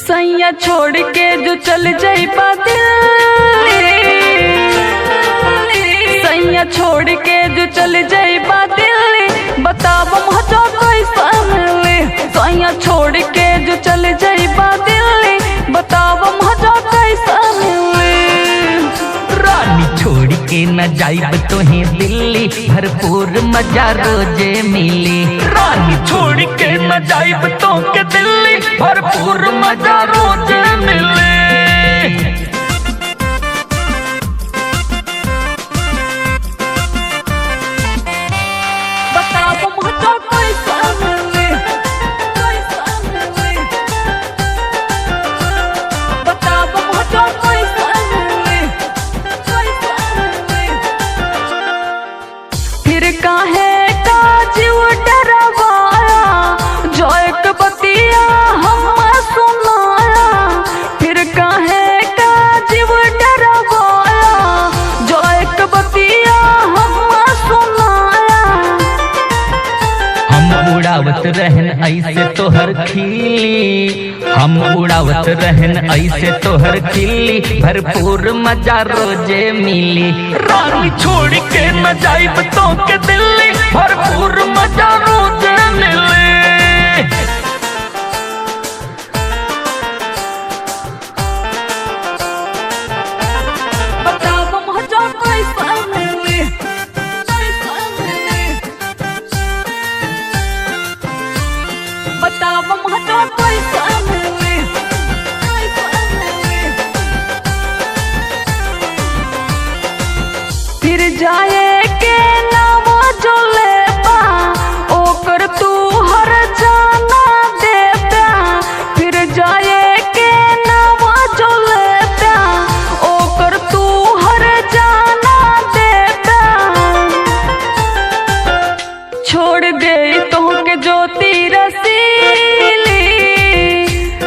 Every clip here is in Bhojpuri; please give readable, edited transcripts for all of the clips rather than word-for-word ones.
सैया छोड़ के जो चल जाई दिल्ली, सैया छोड़ के जो चल जाई दिल्ली, बताब मजा कैसा मिली। सैया छोड़ के जो चल जाई दिल्ली, बताब मजा कैसा मिली। रानी छोड़ के न जाइब तोहे दिल्ली, भरपूर मजा रोजे मिली। रानी छोड़ के न जाइब तो के दिल्ली, भरपूर मजा रोजे मिले। बताब मजा कैसा मिली, कैसा मिली। बताब मजा कैसा मिली, कैसा मिली। फिर काहे का जीव डरवाया, जो एक बतिया हम सुनाया। फिर काहे का जीव डरवाया, जो एक बतिया हम सुनाया। हम उड़ावत रहन ऐसे तोहर खिल्ली, हम उड़ावत रहन ऐसे तोहर खिल्ली, भरपूर मजा रोजे मिली। रानी छोड़ के न जाइब तो के दिल्ली, भरपूर मजा रोजे मिले। बताब मजा कैसा मिली, कैसा मिली। बताब मजा कैसा मिली, कैसा मिली। फिर जाए के नाम जो लेबा, ओकर तू हर जाना देता। फिर जाए के नाम जो लेता, ओकर तू हर जाना देता। छोड़ दे तोहके ज्योति रसीली,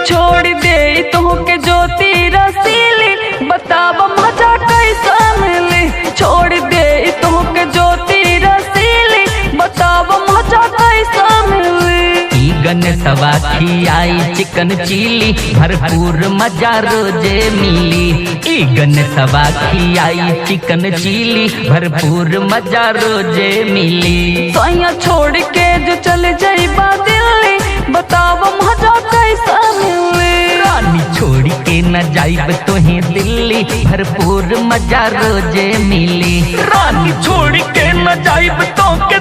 छोड़ दे तोहके ज्योति रसीली, बताब मजा कैसा मिली। छोड़ दे तोहके ज्योति रसीली, बताब मजा कैसा मिली। ईगन सवा खियाई चिकन चिली, भरपूर मजा रोजे मिली। ईगन सवा खियाई चिकन चिली, भरपूर मजा रोजे मिली। सैया छोड़ के जो चल जाई दिल्ली, बताब मजा कैसा मिली। रानी छोड़ के न जाइब तोहे दिल्ली, भरपूर मजा रोजे मिली। रानी छोड़ के न जाइब तो के